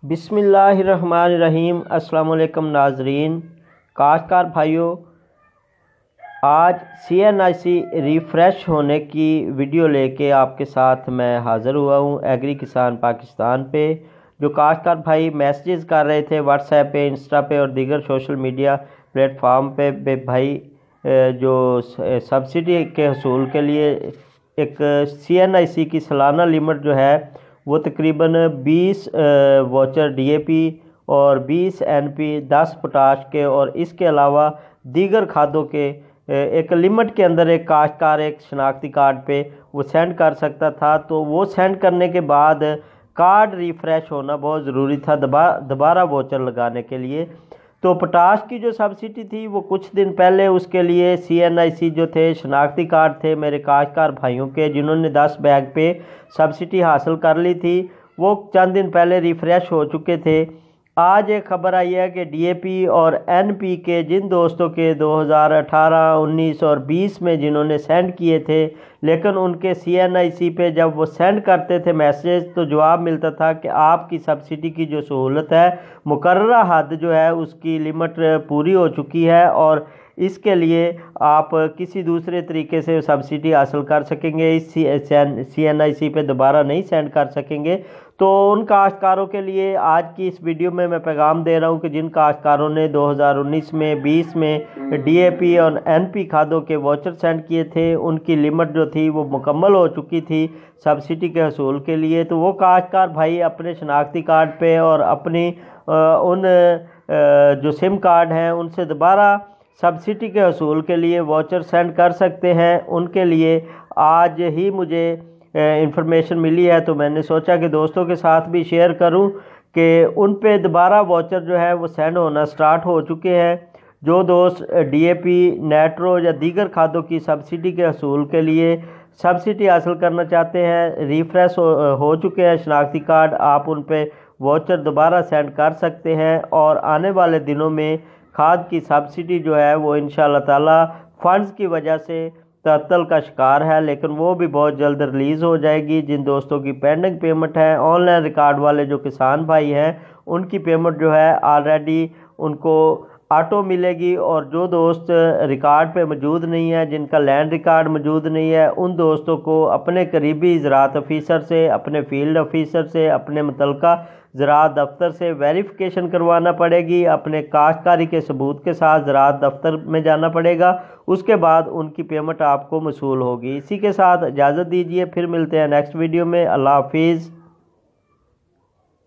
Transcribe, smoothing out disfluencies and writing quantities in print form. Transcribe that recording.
بسم اللہ الرحمن الرحیم۔ السلام علیکم ناظرین، کاشتکار بھائیوں، آج Cnic ریفریش ہونے کی ویڈیو لے کے آپ کے ساتھ میں حاضر ہوا ہوں ایگری کسان پاکستان پہ۔ جو کاشتکار بھائی میسیجز کر رہے تھے واٹس ایپ پہ، انسٹا پہ اور دیگر سوشل میڈیا پلیٹ فارم پہ بھائی جو سبسڈی کے حصول کے لیے ایک Cnic کی سالانہ لمٹ جو ہے وہ تقریباً 20 ووچر ڈی اے پی اور 20 NP 10 پوٹاش کے اور اس کے علاوہ دیگر کھادوں کے ایک لمٹ کے اندر ایک کاشتکار ایک شناختی کارڈ پہ وہ سینڈ کر سکتا تھا۔ تو وہ سینڈ کرنے کے بعد کارڈ ریفریش ہونا بہت ضروری تھا دوبارہ ووچر لگانے کے لیے۔ تو پوٹاش کی جو سبسڈی تھی وہ کچھ دن پہلے اس کے لیے Cnic جو تھے شناختی کارڈ تھے میرے کاشتکار بھائیوں کے جنہوں نے 10 بیگ پہ سبسڈی حاصل کر لی تھی، وہ چند دن پہلے ریفریش ہو چکے تھے۔ آج ایک خبر آئی ہے کہ ڈی اے پی اور NP کے جن دوستوں کے 2018، 19 اور 20 میں جنہوں نے سینڈ کیے تھے لیکن ان کے Cnic پہ جب وہ سینڈ کرتے تھے میسیج تو جواب ملتا تھا کہ آپ کی سبسڈی کی جو سہولت ہے مقررہ حد جو ہے اس کی لمٹ پوری ہو چکی ہے اور اس کے لیے آپ کسی دوسرے طریقے سے سبسڈی حاصل کر سکیں گے، اس Cnic پہ دوبارہ نہیں سینڈ کر سکیں گے۔ تو ان کاشتکاروں کے لیے آج کی اس ویڈیو میں پیغام دے رہا ہوں کہ جن کاشتکاروں نے 2019 میں 20 میں ڈی اے پی اور NP کھادوں کے واچر سینڈ کیے تھے، ان کی لمٹ جو تھی وہ مکمل ہو چکی تھی سبسڈی کے حصول کے لیے۔ تو وہ کاشتکار بھائی اپنے شناختی کارڈ پہ اور اپنی ان جو سم کارڈ ہیں ان سے دوبارہ سبسڈی کے حصول کے لیے واچر سینڈ کر سکتے ہیں۔ ان کے لیے آج ہی مجھے انفارمیشن ملی ہے تو میں نے سوچا کہ دوستوں کے ساتھ بھی شیئر کروں کہ ان پہ دوبارہ واچر جو ہے وہ سینڈ ہونا سٹارٹ ہو چکے ہیں۔ جو دوست ڈی اے پی، نیٹرو یا دیگر کھادوں کی سبسڈی کے حصول کے لیے سبسڈی حاصل کرنا چاہتے ہیں، ریفریش ہو چکے ہیں شناختی کارڈ، آپ ان پہ واچر دوبارہ سینڈ کر سکتے ہیں اور آنے والے دنوں میں کھاد کی سبسڈی جو ہے وہ انشاءاللہ تعالی فنڈز کی وجہ سے تعطل کا شکار ہے لیکن وہ بھی بہت جلد ریلیز ہو جائے گی۔ جن دوستوں کی پینڈنگ پیمنٹ ہے، آن لائن ریکارڈ والے جو کسان بھائی ہیں ان کی پیمنٹ جو ہے آلریڈی ان کو آٹو ملے گی، اور جو دوست ریکارڈ پہ موجود نہیں ہے، جن کا لینڈ ریکارڈ موجود نہیں ہے، ان دوستوں کو اپنے قریبی زراعت افیسر سے، اپنے فیلڈ افیسر سے، اپنے متعلقہ زراعت دفتر سے ویریفیکیشن کروانا پڑے گی، اپنے کاشتکاری کے ثبوت کے ساتھ زراعت دفتر میں جانا پڑے گا، اس کے بعد ان کی پیمنٹ آپ کو موصول ہوگی۔ اسی کے ساتھ اجازت دیجیے، پھر ملتے ہیں نیکسٹ ویڈیو میں۔ اللہ حافظ۔